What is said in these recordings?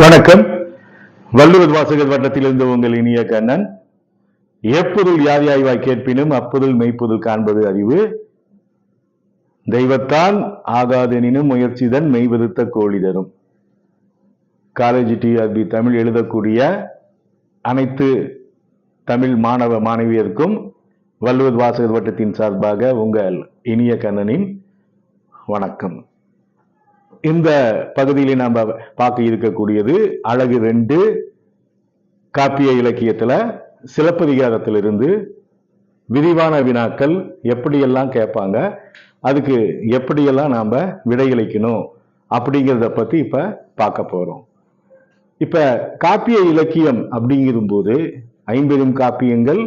வணக்கம். வள்ளுவர் வாசகர் வட்டத்திலிருந்து உங்கள் இனிய கண்ணன். எப்பொருள் யார் யாய்வாய் கேட்பினும் அப்பொருள் மெய்ப்பொருள் காண்பது அறிவு. தெய்வத்தான் ஆகாதெனினும் முயற்சிதன் மெய்வருத்த கோழி தரும். காலேஜ் டிஆர்பி தமிழ் எழுதக்கூடிய அனைத்து தமிழ் மாணவ மாணவியருக்கும் வள்ளுவர் வாசகர் வட்டத்தின் சார்பாக உங்கள் இனிய கண்ணனின் வணக்கம். இந்த பகுதியில நாம் பார்க்க இருக்கக்கூடியது அழகு 2 காப்பிய இலக்கியத்துல சிலப்பதிகாரத்திலிருந்து விரிவான வினாக்கள் எப்படியெல்லாம் கேட்பாங்க, அதுக்கு எப்படியெல்லாம் நாம விடையளிக்கணும் அப்படிங்கிறத பத்தி இப்ப பார்க்க போறோம். இப்ப காப்பிய இலக்கியம் அப்படிங்கிற போது 50 காப்பியங்கள்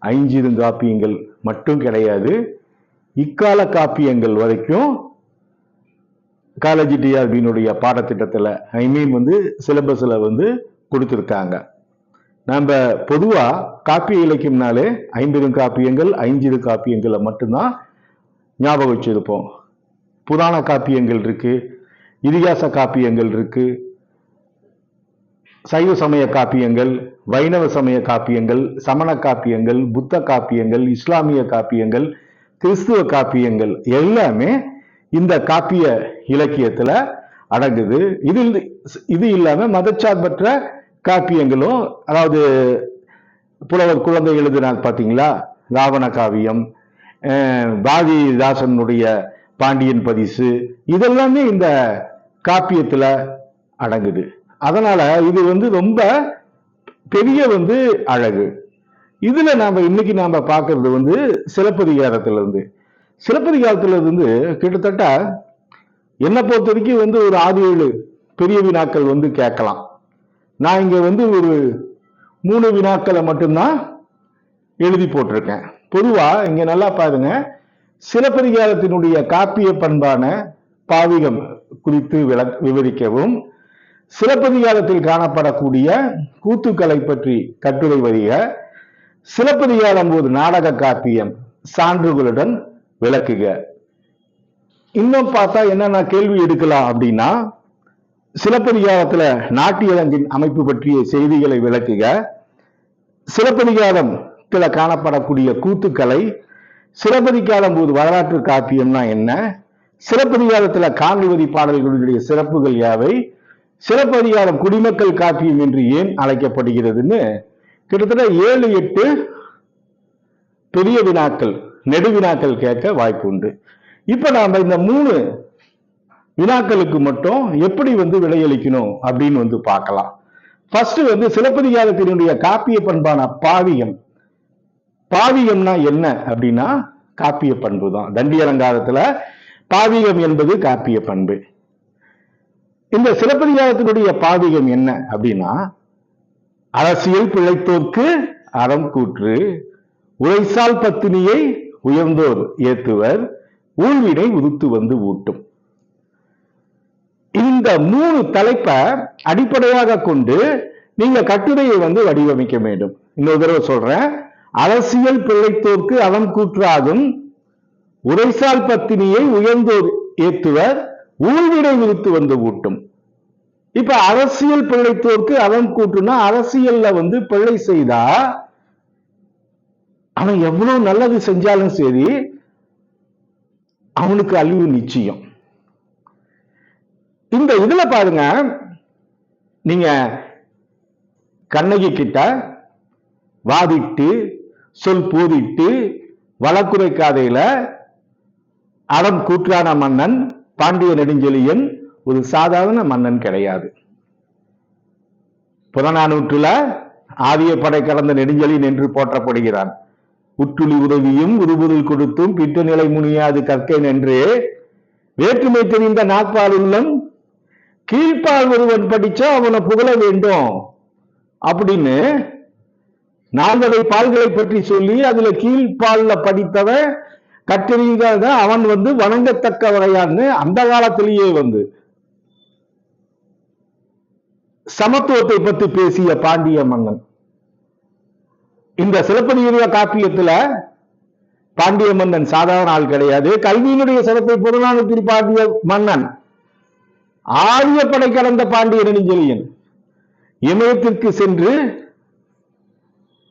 5 காப்பியங்கள் மட்டும் கிடையாது, இக்கால காப்பியங்கள் வரைக்கும் காலேஜ் டிஆர்பியினுடைய பாடத்திட்டத்தில் சிலபஸ்ல கொடுத்துருக்காங்க. நம்ம பொதுவா காப்பிய இலக்கியம்னாலே 50 காப்பியங்கள் 5 காப்பியங்களை மட்டும்தான் ஞாபகம் வச்சிருப்போம். புராண காப்பியங்கள் இருக்கு, இதிகாச காப்பியங்கள் இருக்கு, சைவ சமய காப்பியங்கள், வைணவ சமய காப்பியங்கள், சமண காப்பியங்கள், புத்த காப்பியங்கள், இஸ்லாமிய காப்பியங்கள், கிறிஸ்துவ காப்பியங்கள் எல்லாமே இந்த காப்பிய இலக்கியத்துல அடங்குது. இது இல்லாம மதச்சார்பற்ற காப்பியங்களும், அதாவது புலவர் குழந்தை எழுதினார் பாத்தீங்களா, ராவண காவியம், பாரதிதாசனுடைய பாண்டியன் பரிசு, இதெல்லாமே இந்த காப்பியத்துல அடங்குது. அதனால இது ரொம்ப பெரிய அழகு. இதுல இன்னைக்கு நாம பார்க்கறது சிலப்பதிகாரத்திலிருந்து கிட்டத்தட்ட என்ன பொறுத்த வரைக்கும் ஒரு 6-7 பெரிய வினாக்கள் கேட்கலாம். நான் இங்க ஒரு 3 வினாக்களை மட்டும்தான் எழுதி போட்டிருக்கேன். பொதுவா இங்க நல்லா பாருங்க, சிலப்பதிகாரத்தினுடைய காப்பிய பண்பான பாவிகம் குறித்து விவரிக்கவும், சிலப்பதிகாரத்தில் காணப்படக்கூடிய கூத்துக்களை பற்றி கட்டுரை வரிக, சிலப்பதிகாரம் ஒரு நாடக காப்பியம் சான்றுகளுடன் விளக்குக. இன்னும் பார்த்தா என்னென்ன கேள்வி எடுக்கலாம் அப்படின்னா, சிலப்பதிகாரத்துல நாட்டியரங்கின் அமைப்பு பற்றிய செய்திகளை விளக்குக, சிலப்பதிகாரத்துல காணப்படக்கூடிய கூத்துக்களை, சிலப்பதிகாரம் ஒரு வரலாற்று காப்பியம்னா என்ன, சிலப்பதிகாரத்துல காணொலி பாடல்களுடைய சிறப்புகள் யாவை, சிலப்பதிகாரம் குடிமக்கள் காப்பியம் என்று ஏன் அழைக்கப்படுகிறதுன்னு கிட்டத்தட்ட 7-8 பெரிய வினாக்கள், நெடுவினாக்கள் கேட்க வாய்ப்பு உண்டு. இப்ப நாம இந்த 3 வினாக்களுக்கு மட்டும் எப்படி விடையளிக்கணும் அப்படின்னு பார்க்கலாம். ஃபர்ஸ்ட் சிலப்பதிகாரத்தினுடைய காப்பிய பண்பான பாவியம். பாவியம்னா என்ன அப்படின்னா காப்பிய பண்பு தான். தண்டி அலங்காரத்துல பாவிகம் என்பது காப்பிய பண்பு. இந்த சிலப்பதிகாரத்தினுடைய பாவிகம் என்ன அப்படின்னா, அரசியல் பிழைத்தோர்க்கு அறம் கூற்று, உரைசால் பத்தினியை உயர்ந்தோர் ஏத்துவர், ஊழ்வினை உதுத்து ஊட்டும். இந்த 3 தலைப்பை அடிப்படையாக கொண்டு நீங்க கட்டுரையை வடிவமைக்க வேண்டும். இன்னொரு தடவை சொல்றேன், அரசியல் பிழைத்தோர்க்கு அறம் கூற்றாகும், உரைசால் பத்தினியை உயர்ந்தோர் ஏத்துவர், ஊழ்வினை உதுத்து ஊட்டும். இப்ப அரசியல் பிழைத்தோர்க்கு அறம் கூற்றுனா, அரசியல்ல பிழை செய்தா அவன் எவ்வளவு நல்லது செஞ்சாலும் சரி அவனுக்கு அழிவு நிச்சயம். இந்த இதுல பாருங்க, நீங்க கண்ணகி கிட்ட வாதிட்டு சொல் பூதிட்டு வழக்குரைக்காதையில அறம் கூற்றான மன்னன் பாண்டிய நெடுஞ்செழியன் ஒரு சாதாரண மன்னன் கிடையாது. புறநானூற்றுல ஆதிய படை கடந்த நெடுஞ்செழியன் என்று போற்றப்படுகிறான். உற்றுளி உதவியும் உருபொருள் கொடுத்தும் பிற்ற நிலை முனியாது கற்கேன் என்று வேற்றுமை தெரிந்த நாட்பால் உள்ளம் கீழ்ப்பால் ஒருவன் படிச்சா அவனை புகழ வேண்டும் அப்படின்னு 4 பால்களை பற்றி சொல்லி அதுல கீழ்ப்பால்ல படித்தவன் கற்றறிந்த அவன் வணங்கத்தக்க வகையான்னு அந்த காலத்திலேயே சமத்துவத்தை பற்றி பேசிய பாண்டிய மன்னன். இந்த சிலப்பதிகார காப்பியத்துல பாண்டிய மன்னன் சாதாரண ஆள் கிடையாது. கல்வியினுடைய சிறப்பை புறநானூற்றில் பாண்டிய மன்னன் ஆரிய படை கடந்த பாண்டிய நெடுஞ்செழியன் இமயத்திற்கு சென்று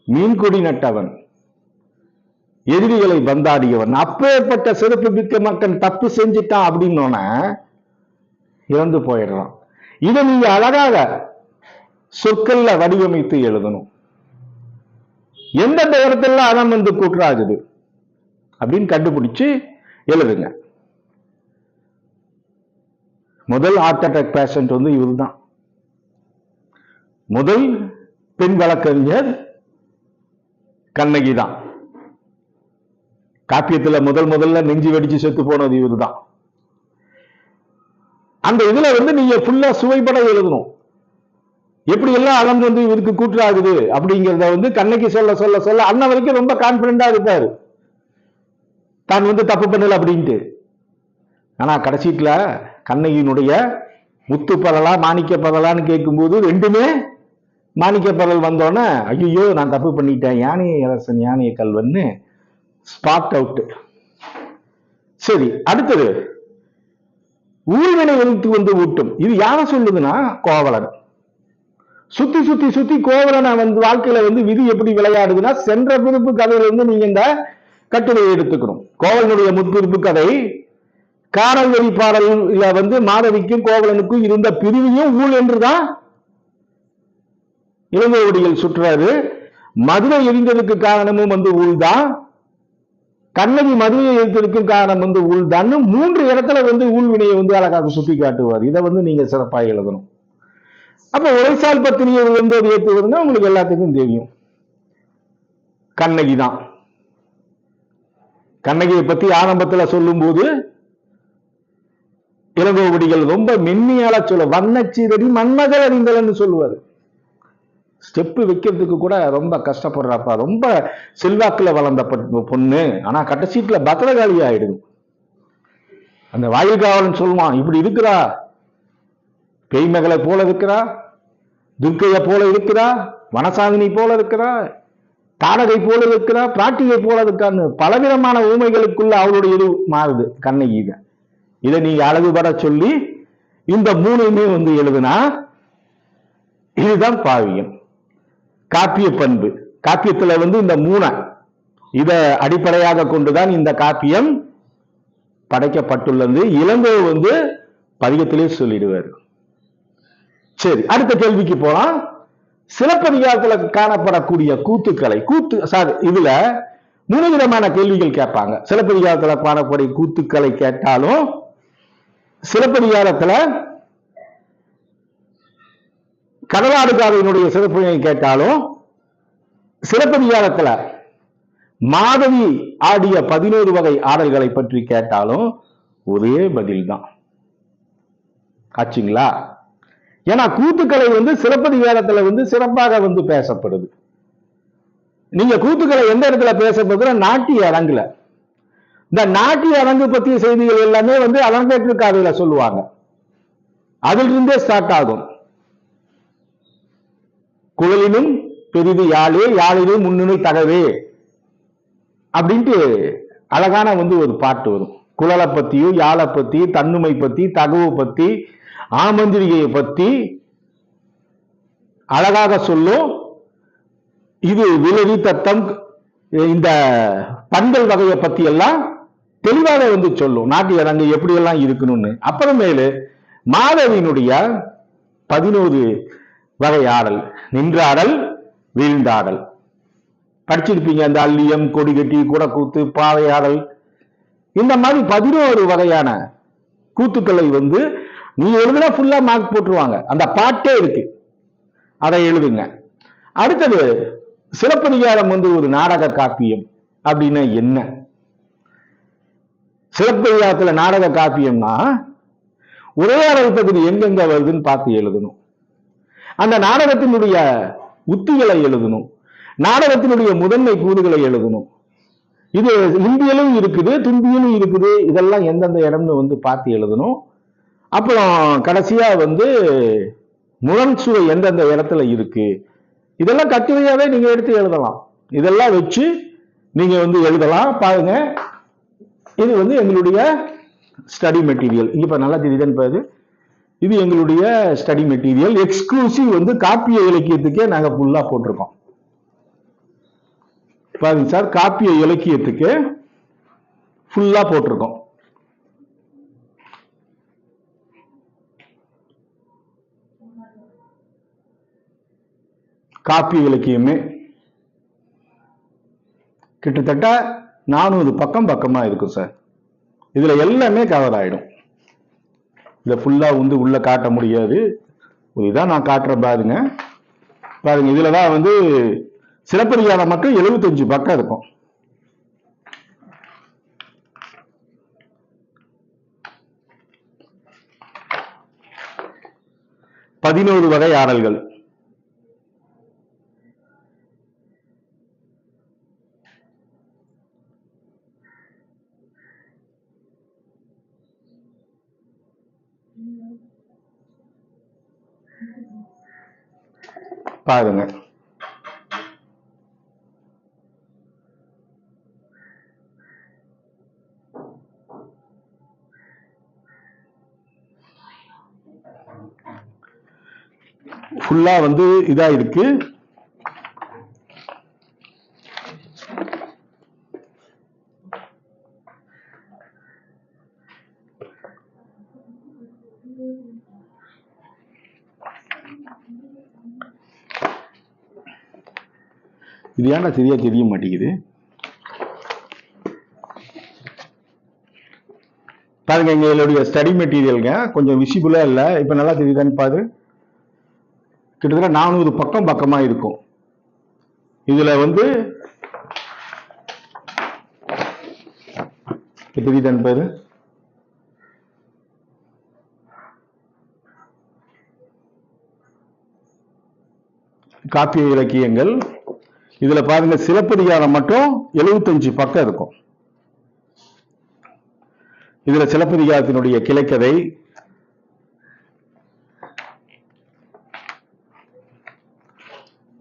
மீன்கொடி நட்டவன், எதிரிகளை பந்தாடியவன். அப்பேற்பட்ட சிறப்பு மிக்க மக்கள் தப்பு செஞ்சுட்டான் அப்படின்னோன இறந்து போயிடலாம். இதை நீங்க அழகாக சொற்கள்ல வடிவமைத்து எழுதணும். எந்தெந்த இடத்துல அறம் வந்து கூற்றாகுது அப்படின்னு கண்டுபிடிச்சு எழுதுங்க. முதல் ஹார்ட் அட்டாக் பேஷண்ட் வந்து இவர் தான். முதல் பெண் வழக்கறிஞர் கண்ணகி தான். காப்பியத்துல முதல்ல நெஞ்சு வெடிச்சு செத்து போனது இவரு தான். அந்த இதுல வந்து நீங்க ஃபுல்லா சுவைப்பட எழுதணும். எப்படி எல்லாம் அறம் வந்து இவருக்கு கூற்றாகுது அப்படிங்கிறத வந்து கண்ணகி சொல்ல சொல்ல சொல்ல அண்ணன் வரைக்கும் ரொம்ப கான்பிடண்டா இருப்பாரு, தான் வந்து தப்பு பண்ணல அப்படின்ட்டு. ஆனா கடைசீட்டுல கண்ணகியினுடைய முத்து பரலா மாணிக்க பரலான்னு கேட்கும்போது ரெண்டுமே மாணிக்க பரல் வந்தோன்னே ஐயோ நான் தப்பு பண்ணிட்டேன், யானையை அரசன் யானையை கல்வன்னு ஸ்பாட் அவுட். சரி, அடுத்தது ஊழ்வினை எழுத்து வந்து ஊட்டும். இது யார சொல்லுதுன்னா கோவலன். சுத்தி சுத்தி சுத்தி கோவலனை வந்து வாழ்க்கையில வந்து விதி எப்படி விளையாடுதுன்னா சென்ற பிறப்பு கதையில இருந்து நீங்க இந்த கட்டுரையை எடுத்துக்கணும். கோவலனுடைய முற்பிறப்பு கதை காரல் வழி பாடல்ல வந்து மாதவிக்கும் கோவலனுக்கும் இருந்த பிரிவையும் ஊழ் என்றுதான் இளங்கோவடிகள் சுற்றுறாரு. மதுரை எரிந்ததுக்கு காரணமும் வந்து ஊழ்தான், கண்ணகி மதுரையை எழுத்திருக்கும் காரணம் வந்து ஊழ்தான். 3 இடத்துல வந்து ஊழ்வினையை வந்து அழகாக சுட்டி காட்டுவார். இதை வந்து நீங்க சிறப்பாக எழுதணும். அப்ப உரைசால் பத்தினியை வந்து ஏற்றுவதுன்னா உங்களுக்கு எல்லாத்துக்கும் தெரியும் கண்ணகி தான். கண்ணகியை பத்தி ஆரம்பத்துல சொல்லும் போது இளங்கோவடிகள் ரொம்ப மென்மையால சொல்ல வண்ணச்சீரடி மன்மகள் அறிந்தலன்னு சொல்லுவாரு. ஸ்டெப்பு வைக்கிறதுக்கு கூட ரொம்ப கஷ்டப்படுறாப்பா, ரொம்ப செல்வாக்குல வளர்ந்த பொண்ணு, ஆனா கடைசீட்டுல பத்திரகாளி ஆயிடுது. அந்த வாயில் காவலன் சொல்லுவான், இப்படி இருக்கிறா, பேய்மகளை போல இருக்கிறா, துர்க்கைய போல இருக்கிறா, வனசாதினி போல இருக்கிறா, தாடகை போல இருக்கிறா, பிராட்டிகை போல இருக்கான்னு பலவிதமான ஊமைகளுக்குள்ள அவளுடைய இது மாறுது கண்ணகி. இதை நீங்க அழகுபட சொல்லி இந்த 3மே வந்து எழுதுனா இதுதான் பாவியம். காப்பிய பண்பு. காப்பியத்துல வந்து இந்த 3 இத அடிப்படையாக கொண்டுதான் இந்த காப்பியம் படைக்கப்பட்டுள்ளது. இளங்கோ வந்து பதிகத்திலே சொல்லிடுவார். சரி, அடுத்த கேள்விக்கு போலாம். சிலப்பதிகாரத்துல காணப்படக்கூடிய கூத்துக்களை இதுல 3 விதமான கேள்விகள் கேட்பாங்க. சிலப்பதிகாரத்துல காணப்படைய கூத்துக்களை கேட்டாலும், சிலப்பதிகாரத்துல கடலாடுகாரையினுடைய சிறப்பினை கேட்டாலும், சிலப்பதிகாரத்துல மாதவி ஆடிய 11 வகை ஆடல்களை பற்றி கேட்டாலும் ஒரே பதில் தான். ஆச்சுங்களா? ஏன்னா கூத்துக்களை வந்து சிலப்பதிகாரத்துல வந்து சிறப்பாக வந்து பேசப்படுது. நீங்க கூத்துக்களை எந்த இடத்துல பேசப்படுற நாட்டிய அரங்குல, இந்த நாட்டிய அரங்கு பற்றிய செய்திகள் எல்லாமே வந்து அரங்கேற்று காதையில சொல்லுவாங்க. அதிலிருந்தே ஸ்டார்ட் ஆகும். குழலினும் பெரிது யாழே, யாழிலும் முன்னுணை தகவே அப்படின்ட்டு அழகான வந்து ஒரு பாட்டு வரும். குழலை பத்தியும் யாழை பத்தி, தன்னுமை பத்தி, தகவு பத்தி, ஆமந்திரிகையை பத்தி அழகாக சொல்லும். இது விலகி தத்தம், இந்த பண்கள் வகையை பத்தி எல்லாம் தெளிவாக வந்து சொல்லும். நாட்டிய அரங்கு எப்படி எல்லாம் இருக்கணும்னு. அப்புறமேலு மாதவியினுடைய 11 வகை ஆடல், நின்றாடல், வீழ்ந்தாடல் படிச்சிருப்பீங்க. அந்த அல்லியம், கொடிகட்டி, குடக்கூத்து, பாவை ஆடல், இந்த மாதிரி 11 வகையான கூத்துக்களை வந்து நீ எழுதுனா ஃபுல்லா மார்க் போட்டுருவாங்க. அந்த பாட்டே இருக்கு, அதை எழுதுங்க. அடுத்தது சிலப்பதிகாரம் வந்து ஒரு நாடக காப்பியம் அப்படின்னா என்ன? சிலப்பதிகாரத்துல நாடக காப்பியம்னா உரையாடல் பகுதி எங்கெங்க வருதுன்னு பார்த்து எழுதணும். அந்த நாடகத்தினுடைய உத்திகளை எழுதணும். நாடகத்தினுடைய முதன்மை கூறுகளை எழுதணும். இது இந்தியிலும் இருக்குது, துந்தியிலும் இருக்குது. இதெல்லாம் எந்தெந்த இடம்னு வந்து பார்த்து எழுதணும். அப்புறம் கடைசியா வந்து முரண் சுவை எந்தெந்த இடத்துல இருக்கு, இதெல்லாம் கட்டுரையாவே நீங்க எடுத்து எழுதலாம். இதெல்லாம் வச்சு நீங்க வந்து எழுதலாம். பாருங்க, இது வந்து எங்களுடைய ஸ்டடி மெட்டீரியல். இங்க இப்ப நல்லா தெரியுதுன்னு பாரு. இது எங்களுடைய ஸ்டடி மெட்டீரியல். எக்ஸ்க்ளூசிவ் வந்து காப்பிய இலக்கியத்துக்கே நாங்க ஃபுல்லா போட்டிருக்கோம். பாருங்க சார், காப்பிய இலக்கியத்துக்கு ஃபுல்லா போட்டிருக்கோம். காப்பிய இலக்கியமே கிட்டத்தட்ட 400 பக்கமா இருக்கும் சார். இதுல எல்லாமே கவர் ஆயிடும். இதை ஃபுல்லா வந்து உள்ள காட்ட முடியாது. இதுதான் நான் காட்டுறேன் பாருங்க. பாருங்க, இதுலதான் வந்து சிலப்பதிகாரம் மட்டும் 75 பக்கம் இருக்கும். பதினோரு வகை ஆடல்கள். பாருங்க, ஃபுல்லா வந்து இதா இருக்கு. இது ஏன்டா சரியா தெரிய மாட்டேங்குது? பாருங்க, எங்களுடைய ஸ்டடி மெட்டீரியலுங்க கொஞ்சம் விசிபிளா இல்லை. இப்ப நல்லா தெரியுதான்னு பாரு. கிட்டத்தட்ட 400 பக்கமா இருக்கும். இதுல வந்து தெரியுதான்னு பாரு. காப்பிய இலக்கியங்கள் இதுல பாருங்க, சிலப்பதிகாரம் மட்டும் 75 பக்கம் இருக்கும். இதுல சிலப்பதிகாரத்தினுடைய கிளைக்கதை,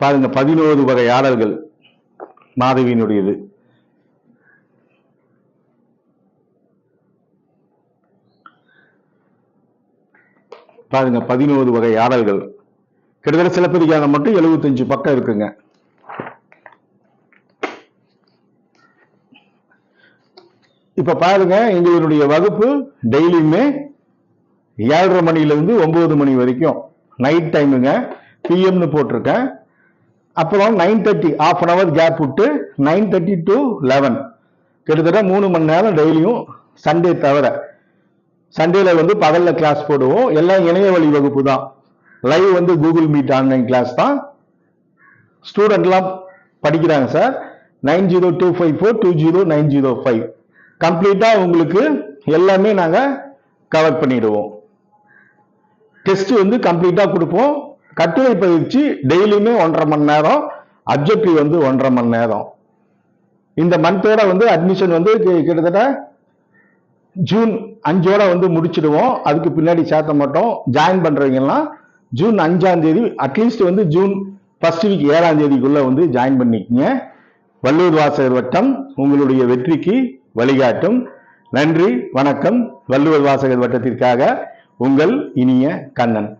பாருங்க 11 வகை ஆடல்கள் மாதவியினுடையது. பாருங்க 11 வகை ஆடல்கள். கிட்டத்தட்ட சிலப்பதிகாரம் மட்டும் 75 பக்கம் இருக்குங்க. இப்ப பாருங்க, எங்களுடைய வகுப்பு டெய்லியுமே 7:30 மணிலிருந்து 9 மணி வரைக்கும் நைட் டைமுங்க. பிஎம்னு போட்டிருக்கேன். அப்புறம் 9:30 half an hour கேப் விட்டு 9:30 to 11 கிட்டத்தட்ட 3 மணி நேரம் டெய்லியும், சண்டே தவிர. சண்டேல வந்து பகல்ல கிளாஸ் போடுவோம். எல்லாம் இணைய வழி வகுப்பு தான். லைவ் வந்து கூகுள் மீட் ஆன்லைன் கிளாஸ் தான். ஸ்டூடெண்ட்லாம் படிக்கிறாங்க சார். 9025420905 கம்ப்ளீட்டா உங்களுக்கு எல்லாமே நாங்க கவர் பண்ணிடுவோம். டெஸ்ட் வந்து கம்ப்ளீட்டா கொடுப்போம். கட்டுரை பயிற்சி டெய்லியுமே 1.5 மணி நேரம், அப்ஜெக்டிவ் வந்து 1.5 மணி நேரம். இந்த மந்தோட வந்து அட்மிஷன் வந்து கிட்டத்தட்ட ஜூன் 5ஓட வந்து முடிச்சிடுவோம். அதுக்கு பின்னாடி சேர்த்த மாட்டோம். ஜாயின் பண்றவங்கலாம் ஜூன் 5ஆம் தேதி, அட்லீஸ்ட் வந்து ஜூன் ஃபர்ஸ்ட் வீக் 7ஆம் தேதிக்குள்ள வந்து ஜாயின் பண்ணிக்கங்க. வள்ளுவர் வாசகர் வட்டம் உங்களுடைய வெற்றிக்கு வழிகாட்டும். நன்றி, வணக்கம். வள்ளுவர் வாசகர் வட்டத்திற்காக உங்கள் இனிய கண்ணன்.